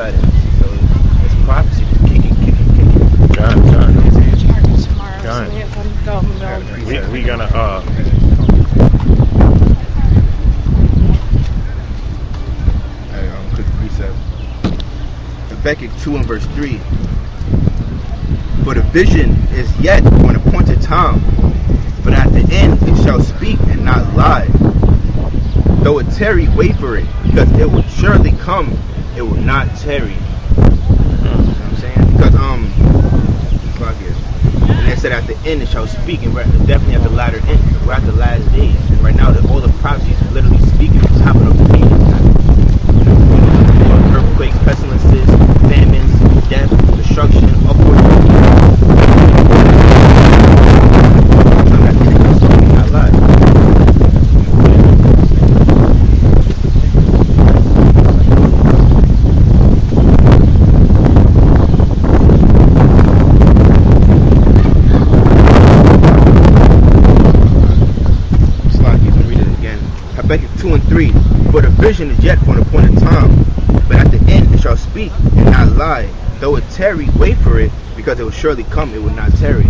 inside of him. So it's prophecy, just kicking. Got it. We gonna quick precept. Habakkuk 2 and verse 3. For the vision is yet for an appointed time, but at the end it shall speak and not lie. Though it tarry, wait for it, because it will surely come, it will not tarry. You know what I'm saying? Because and it said at the end it shall speak, and we're definitely at the latter end. We're at the last days, and right now all the prophecies are literally speaking. It's happening up to me. Earthquakes, pestilences, famines, death, destruction, upward. Not lie. Habakkuk 2 and 3. For the vision is yet for an appointed time, but at the end it shall speak and not lie. Though it tarry, wait for it, because it will surely come, it will not tarry.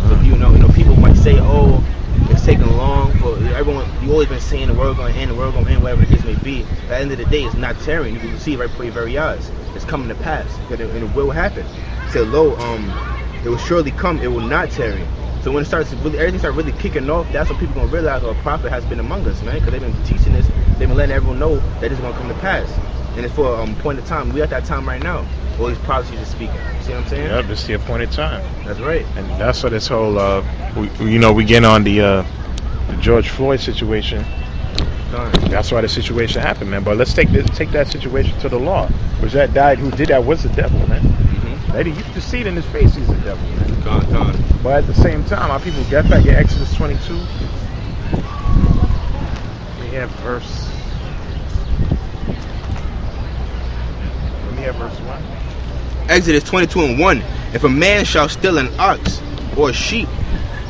So you know, people might say, oh, it's taking long for everyone. You always been saying the world going to end, whatever the case may be. At the end of the day, it's not tarrying. You can see it right before your very eyes. It's coming to pass, and it will happen. So lo, it will surely come, it will not tarry. So when it starts really, everything starts really kicking off, that's when people gonna realize, oh, a prophet has been among us, man, because they've been teaching this, they've been letting everyone know that it's gonna come to pass, and it's for a point of time. We at that time right now. All these prophecies are speaking. See what I'm saying? Yep, it's the appointed time. That's right. And that's what this whole, we get on the George Floyd situation. That's why the situation happened, man. But let's take that situation to the law. Which that guy who did that was the devil, man. You can see it in his face, he's the devil, man. But at the same time, our people get back in Exodus 22. We have verse 1. Exodus 22 and 1. If a man shall steal an ox or a sheep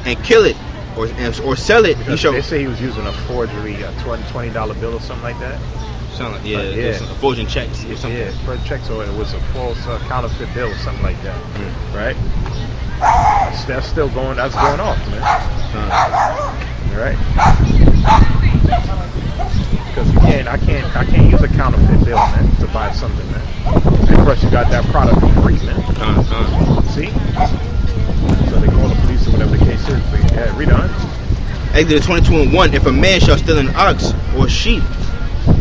and kill it or sell it, he shall. They say he was using a forgery, a $20 bill or something like that. Forging checks or something. Yeah, forging checks, or it was a false counterfeit bill or something like that. Right? That's still going. That's going off, man. Right? Because I can't use a counterfeit bill, man, to buy something, man. And of course, you got that product for free, man. See? So they call the police or whatever the case is. But yeah, read on. Exodus 22 and 1. If a man shall steal an ox or sheep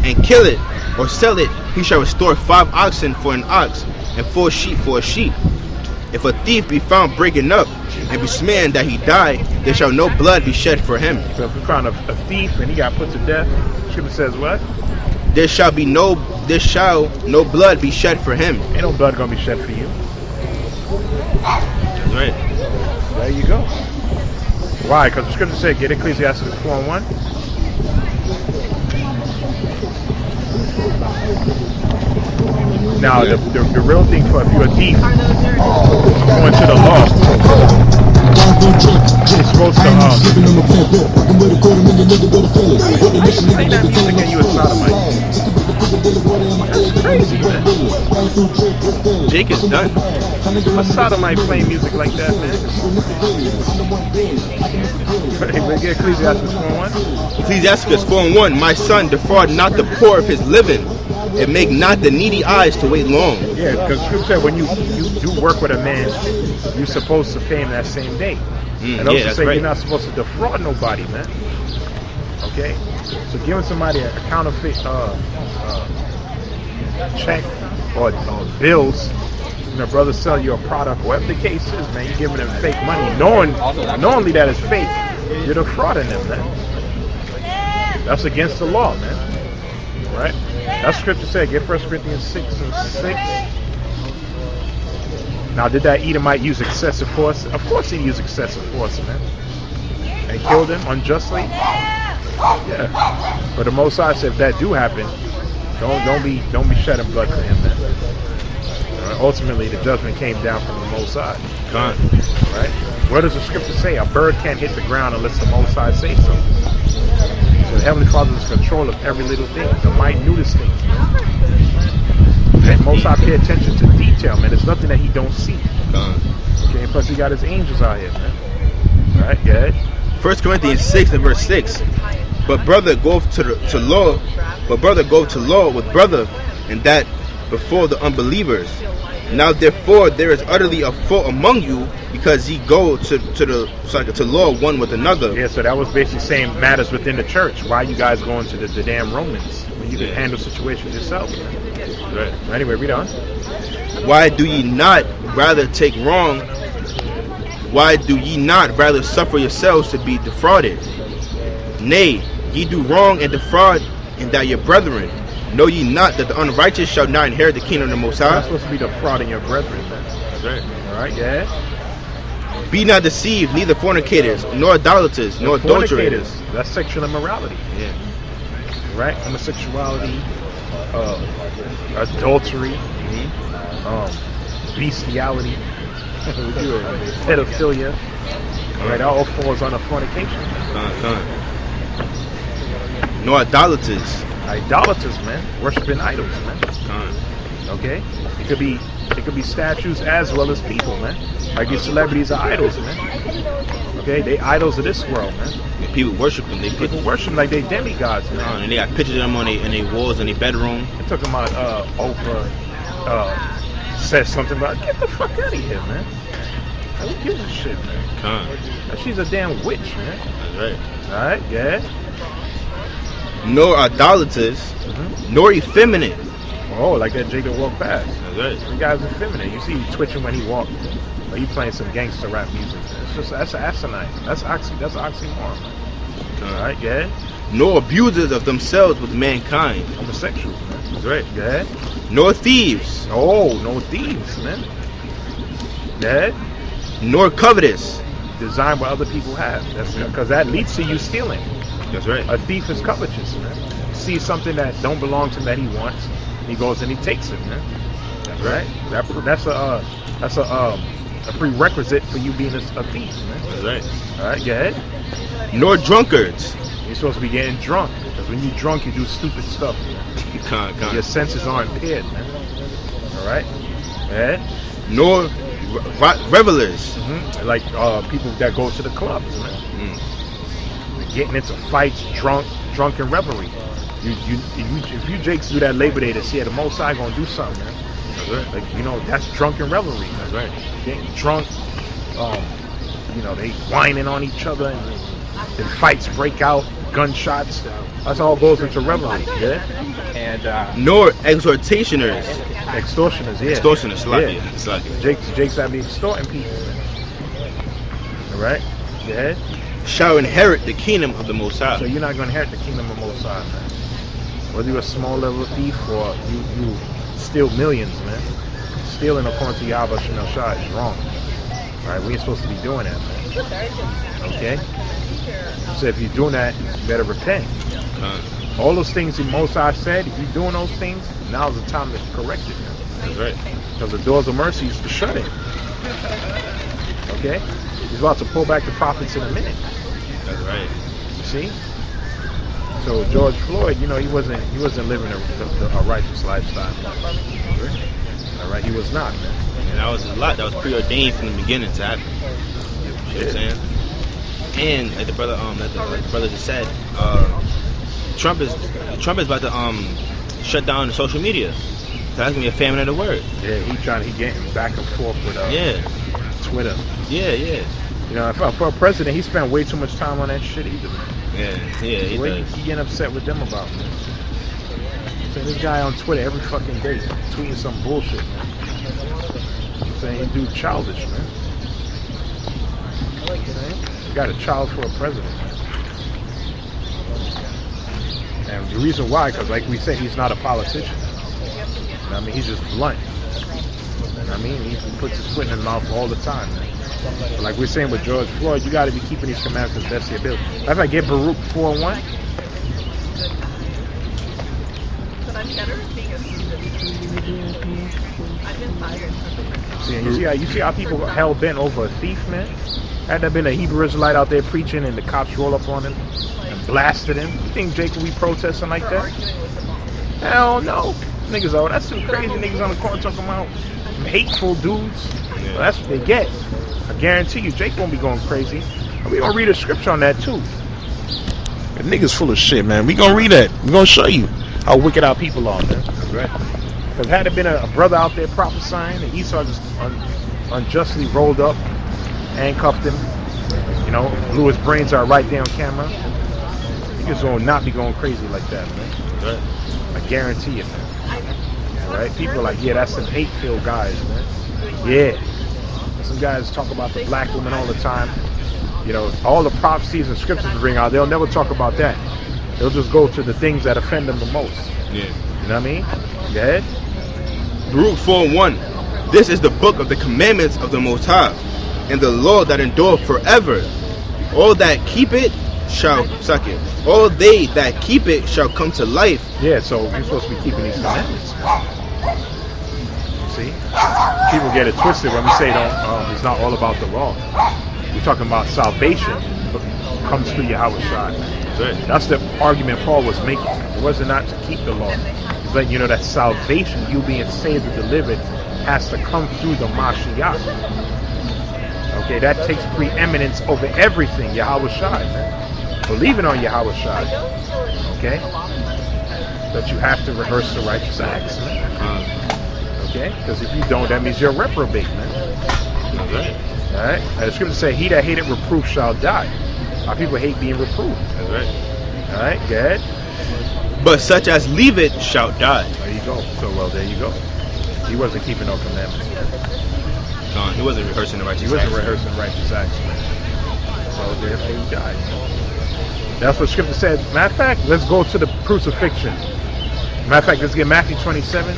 and kill it or sell it, he shall restore 5 oxen for an ox and 4 sheep for a sheep. If a thief be found breaking up and be smitten that he die, there shall no blood be shed for him. So if we found a thief and he got put to death, Scripture says what? There shall no blood be shed for him. Ain't no blood gonna be shed for you. That's right. There you go. Why? Because the Scripture said, get Ecclesiastes 4 and 1. Now, the real thing for if you're a thief going to the law, you're supposed to play that music and you a sodomite. That's crazy, man. Jake is done. A sodomite playing music like that, man. Get Ecclesiastes 4 and 1. Ecclesiastes 4 and 1. My son, defraud not the poor of his living, and make not the needy eyes to wait long. Yeah, because Scripture said when you do work with a man, you're supposed to pay him that same day. And also say you're not supposed to defraud nobody, man. Okay? So giving somebody a counterfeit check or bills, brother sell you a product, whatever the case is, man, you're giving them fake money, knowingly that it's fake, you're defrauding them, man. That's against the law, man. Right? That's Scripture said. Get 1 Corinthians 6 and 6. Now, did that Edomite use excessive force? Of course he used excessive force, man. And killed him unjustly? Yeah. But the Most High said if that do happen, don't be shedding blood for him, man. Ultimately, the judgment came down from the Most High. Right? What does the Scripture say? A bird can't hit the ground unless the Most High say so. The Heavenly Father is in control of every little thing, the minutest thing. And Most High pay attention to detail, man. There's nothing that he don't see. Okay, and plus he got his angels out here, man. All right, go ahead. 1 Corinthians 6 and verse 6. But brother goeth to law with brother, and that before the unbelievers. Now therefore there is utterly a fault among you, because ye go to law one with another. Yeah, so that was basically saying matters within the church. Why you guys going to the damn Romans when you can handle situations yourself? Right. Anyway, read on. Why do ye not rather take wrong? Why do ye not rather suffer yourselves to be defrauded? Nay, ye do wrong and defraud, and that your brethren. Know ye not that the unrighteous shall not inherit the kingdom of the Most High? You're not supposed to be defrauding your brethren, man. That's right. All right, yeah. Be not deceived, neither fornicators, nor idolaters, nor adulterers. That's sexual immorality. Yeah. Right? Homosexuality, adultery, bestiality, pedophilia. Right? That all falls under fornication. Nor idolaters. Idolaters, man, worshiping idols, man. Okay, it could be statues as well as people, man. Like these celebrities are idols, man. Okay, they idols of this world, man. Yeah, people worship them. People worship them like they demigods, man. And they got pictures of them on their walls in their bedroom. They're talking about Oprah says something about get the fuck out of here, man. Who gives a shit, man? She's a damn witch, man. That's right. All right, yeah. Nor idolaters, nor effeminate. Oh, like that Jake that walked past. That's right. The guy's effeminate. You see him twitching when he walks. Like he playing some gangster rap music. It's just that's asinine. That's oxymoron. All right, yeah. Nor abusers of themselves with mankind. Homosexuals, man. That's right. Yeah. Nor thieves. Oh, no thieves, man. Yeah. Nor covetous. Design what other people have. That's because that leads to you stealing. That's right. A thief is covetous, man. See something that don't belong to him that he wants, he goes and he takes it, man. That's right. That's a prerequisite for you being a thief, man. That's right. All right, go ahead. Nor drunkards. You're supposed to be getting drunk, because when you're drunk, you do stupid stuff. You can't. Your senses aren't impaired, man. All right, go ahead. Nor revelers. Like people that go to the clubs, man. Getting into fights, drunken revelry. If you Jakes do that Labor Day this year, the Most High gonna do something, man. That's right. Like that's drunken revelry. That's right. Getting drunk, they whining on each other, and then fights break out, gunshots. That's all goes into revelry. Yeah. And nor extortioners. Extortioners, yeah. Extortioners, yeah. Jakes that be extorting people, man. All right. Yeah. Shall inherit the kingdom of the Most High. So you're not going to inherit the kingdom of the Most High, man. Whether you're a small level thief or you steal millions, man. Stealing according to Yahawashi is wrong. All right, we ain't supposed to be doing that, man. Okay? So if you're doing that, you better repent. All those things the Most High said, if you're doing those things, now's the time to correct it, man. That's right. Because the doors of mercy is to shut it. Okay? He's about to pull back the prophets in a minute. That's right. You see? So George Floyd, he wasn't living a righteous lifestyle. All right, he was not, man. And that was a lot. That was preordained from the beginning to happen. You know what I'm saying? And like the brother just said, Trump is about to shut down the social media. So that's gonna be a famine of the word. Yeah, he getting back and forth with Twitter. Yeah. For a president, he spent way too much time on that shit either. Yeah, he does. He getting upset with them about, man. So this guy on Twitter every fucking day tweeting some bullshit, man. I'm saying he do childish, man. You got a child for a president, man. And the reason why, because like we said, he's not a politician. He's just blunt. He puts his foot in his mouth all the time, man. But like we're saying with George Floyd, you got to be keeping these commandments as best of your ability. If I get Baruch 4:1. You see how people hell bent over a thief, man? Had there been a Hebrew Israelite out there preaching and the cops roll up on him and blasted him? You think Jake will be protesting like that? Hell no. Niggas, oh, that's some crazy niggas on the corner talking about hateful dudes. Yeah. Well, that's what they get. I guarantee you, Jake won't be going crazy. And we gonna read a scripture on that too. The niggas full of shit, man. We gonna read that. We gonna show you how wicked our people are, man. Right. Because had there been a brother out there prophesying and Esau just unjustly rolled up, handcuffed him, you know, blew his brains out right there on camera, niggas will not be going crazy like that, man. Right. I guarantee it, man. Right? People are like, yeah, that's some hate-filled guys, man. Yeah. Some guys talk about the black woman all the time. You know, all the prophecies and scriptures we bring out, they'll never talk about that. They'll just go to the things that offend them the most. Yeah. You know what I mean? Go ahead. Baruch 4:1. This is the book of the commandments of the Most High, and the law that endure forever. All that keep it shall suck it. All they that keep it shall come to life. Yeah, so you're supposed to be keeping these commandments. See? People get it twisted when we say it's not all about the law. We're talking about salvation comes through Yahawashi. That's the argument Paul was making. It wasn't not to keep the law. It's like, you know, that salvation, you being saved and delivered, has to come through the Mashiach. Okay, that takes preeminence over everything, Yahawashi, man. Believing on Yahawashi. Okay? That you have to rehearse the righteous acts, man. Okay? Because if you don't, that means you're a reprobate, man. Okay. Alright? The scripture says, he that hated reproof shall die. Our people hate being reproved. That's right. Alright, go ahead. But such as leave it shall die. There you go. So, well, there you go. He wasn't keeping no commandments. He wasn't rehearsing the righteous acts. He wasn't rehearsing righteous acts, man. So, therefore, he died. That's what scripture said. Matter of fact, let's go to the crucifixion. Matter of fact, let's get Matthew 27.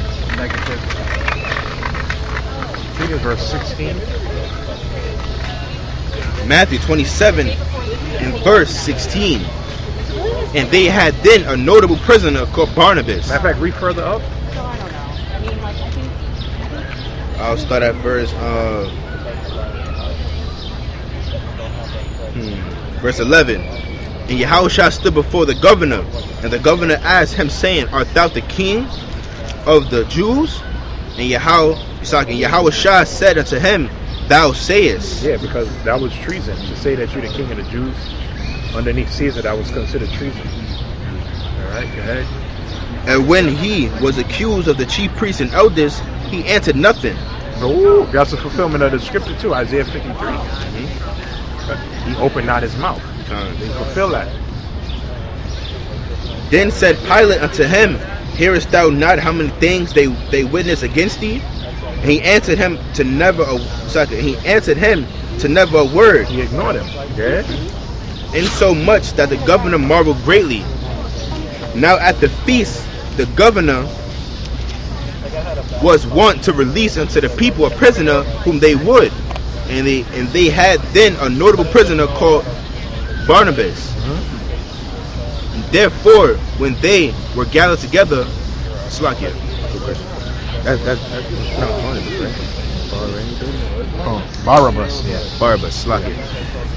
Read it, verse 16. Matthew 27 and verse 16. And they had then a notable prisoner called Barrabbas. Matter of fact, read further up. I'll start at verse verse 11. And Yahawashi stood before the governor, and the governor asked him, saying, Art thou the king of the Jews? And Yahawashi said unto him, Thou sayest. Yeah, because that was treason. To say that you're the king of the Jews underneath Caesar, that was considered treason. Alright, go ahead. And when he was accused of the chief priests and elders, he answered nothing. Oh, that's a fulfillment of the scripture too, Isaiah 53. But he opened not his mouth. He fulfilled that. Then said Pilate unto him, Hearest thou not how many things they witness against thee? And he answered him to never a word. He ignored him. Yeah. Insomuch that the governor marveled greatly. Now at the feast, the governor was wont to release unto the people a prisoner whom they would, and they had then a notable prisoner called Barnabas. Therefore, when they were gathered together, Slakia. That's not Barnabas, right? Oh, Barrabbas. Yeah. Barrabbas, Slakia.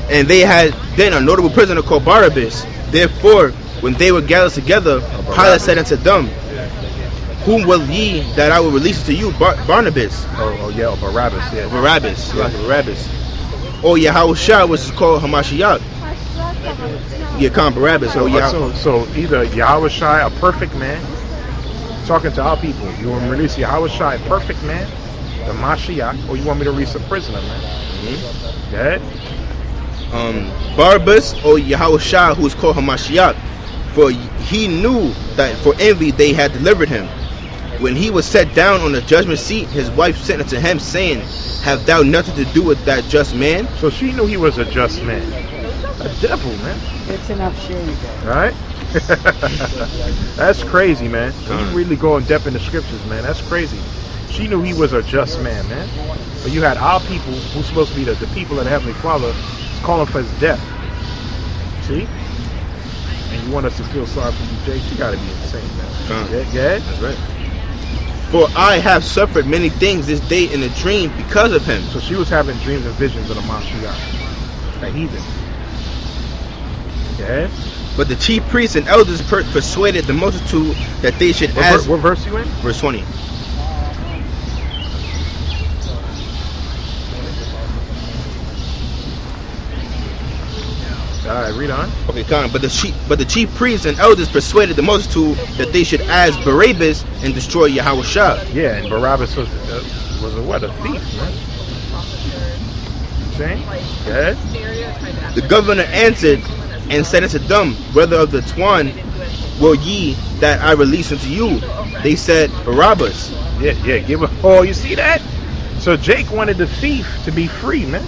And they had then a notable prisoner called Barrabbas. Therefore, when they were gathered together, Pilate said unto them, Whom will ye that I will release to you? Barnabas. Barrabbas. Yeah. Barrabbas. Barrabbas. Or Yahawashi, which is called Hamashiach. Yeah, come Barrabbas. So either Yahawashi, a perfect man, talking to our people, you want me to release Yahawashi, a perfect man, the Mashiach, or you want me to release a prisoner, man? Go ahead. Barrabbas or Yahawashi, who is called Hamashiach, for he knew that for envy they had delivered him. When he was set down on the judgment seat, his wife sent unto him, saying, Have thou nothing to do with that just man? So she knew he was a just man. A devil, man. It's enough sharing. Right? That's crazy, man. You really go in depth in the scriptures, man. That's crazy. She knew he was a just man, man. But you had our people, who's supposed to be the people of the Heavenly Father, calling for his death. See? And you want us to feel sorry for you, Jake? You gotta be insane, man. Yeah? That's right. For I have suffered many things this day in a dream because of him. So she was having dreams and visions of the Mashiach, a heathen. Yeah? But the chief priests and elders persuaded the multitude that they should ask. What verse you in? Verse 20. All right, read on. Okay, come. But the chief priests and elders persuaded the multitude that they should ask Barrabbas and destroy Yahawashi. Yeah, and Barrabbas was a thief, man. Saying? Go ahead. The governor answered and said unto them, Whether of the twain will ye that I release unto you? They said, Barrabbas. Yeah, give a. Oh, you see that? So Jake wanted the thief to be free, man.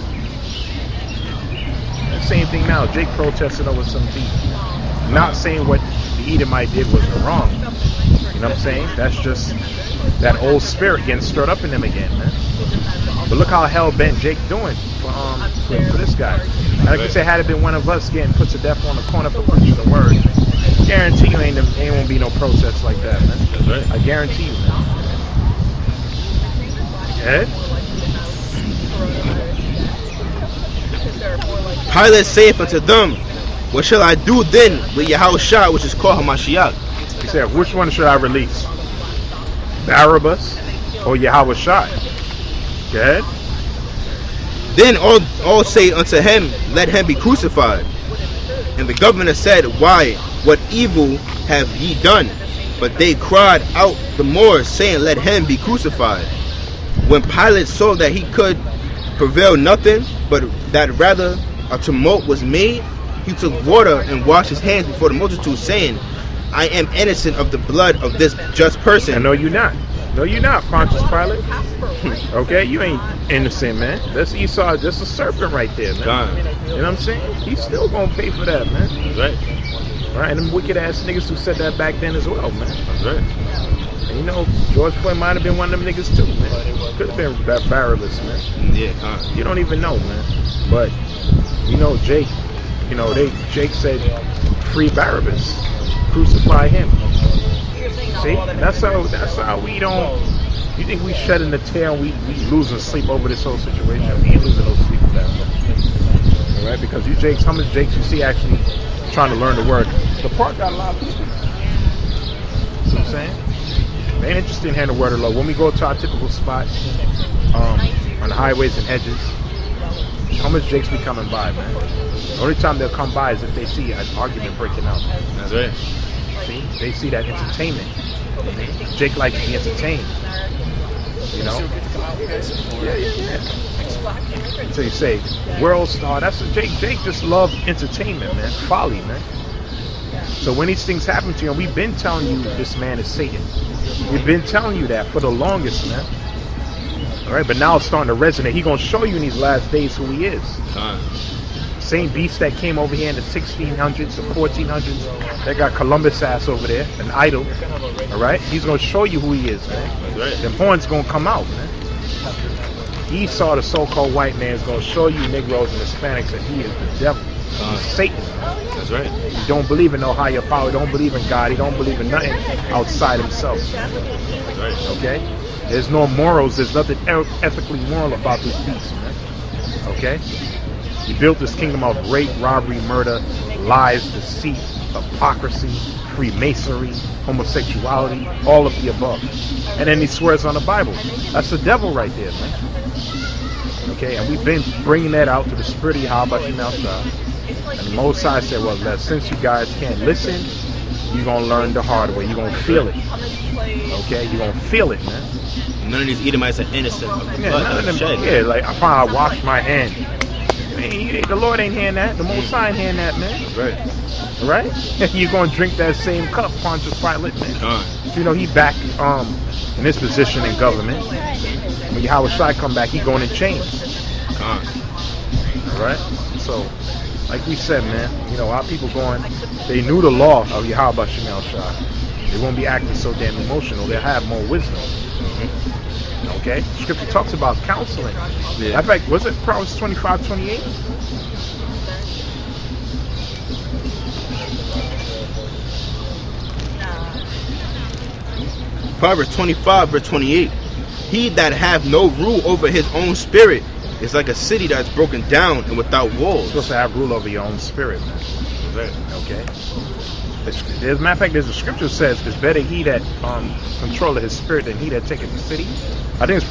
Same thing now. Jake protested over some thief. Not saying what the Edomite did was wrong. You know what I'm saying? That's just that old spirit getting stirred up in them again, man. But look how hell bent Jake doing for this guy. And like you said, had it been one of us getting put to death on the corner for preaching the word, guarantee you ain't won't be no protests like that, man. That's right. I guarantee you, man. Ed? Pilate saith unto them, What shall I do then with Yahawashi, which is called Hamashiach? He said, which one should I release? Barrabbas or Yahawashi? Go ahead. Then all say unto him, Let him be crucified. And the governor said, Why, what evil have ye done? But they cried out the more, saying, Let him be crucified. When Pilate saw that he could prevail nothing, but that rather a tumult was made, he took water and washed his hands before the multitude, saying, I am innocent of the blood of this just person. And no, you're not. No, you're not, Pontius Pilate. Okay, you ain't innocent, man. That's Esau, just a serpent right there, man. God. You know what I'm saying? He's still gonna pay for that, man. That's right. Right, and them wicked ass niggas who said that back then as well, man. That's right. And you know, George Floyd might have been one of them niggas too, man. Could have been that Barrabbas, man. Yeah, God. You don't even know, man. But you know, Jake. You know, Jake said, "Free Barrabbas, crucify him." See, that's how we don't. You think we shedding the tail? We losing sleep over this whole situation? We ain't losing no sleep for that. All right, because you Jakes, how much Jakes you see actually trying to learn the word? The park got a lot of people. See what I'm saying? They ain't interested in hearing the word of the Lord. When we go to our typical spot on the highways and hedges, how much Jakes be coming by, man? The only time they'll come by is if they see an argument breaking out. That's right. See, they see that entertainment. Jake likes to be entertained. You know? Yeah. So you say, world star. That's what Jake just loves entertainment, man. Folly, man. So when these things happen to you, and we've been telling you this man is Satan. We've been telling you that for the longest, man. All right, but now it's starting to resonate. He's gonna show you in these last days who he is. Same beast that came over here in the 1600s, the 1400s. They got Columbus ass over there, an idol. All right, he's gonna show you who he is, man. That's right. Them horns gonna come out, man. Esau, the so-called white man, is gonna show you Negroes and Hispanics that he is the devil. He's Satan. That's right. He don't believe in no higher power. He don't believe in God. He don't believe in nothing outside himself. That's right. Okay? There's no morals. There's nothing ethically moral about this beast, man. Okay? He built this kingdom of rape, robbery, murder, lies, deceit, hypocrisy, Freemasonry, homosexuality, all of the above. And then he swears on the Bible. That's the devil right there, man. Okay? And we've been bringing that out to the spirit of Yahawashi outside. And the Most High said, well, that since you guys can't listen, you're going to learn the hard way. You're going to feel it. Okay? You're going to feel it, man. None of these Edomites are innocent. Yeah, like I probably wash my hand. The Lord ain't hearing that. The Most High ain't hearing that, man. Right. Right? You're going to drink that same cup, Pontius Pilate, man. You know, he back in his position in government. When Yahawashi come back, he going in chains. Right? So, like we said, man, you know, our people they knew the law of Yahawashi. They won't be acting so damn emotional. They'll have more wisdom. Okay? Scripture talks about counseling. Yeah. In fact, was it Proverbs 25:28? Proverbs 25, verse 28. He that hath no rule over his own spirit is like a city that's broken down and without walls. You're supposed to have rule over your own spirit, man. Okay. As a matter of fact, there's a scripture that says, "It's better he that controlleth his spirit than he that taketh the city." I think it's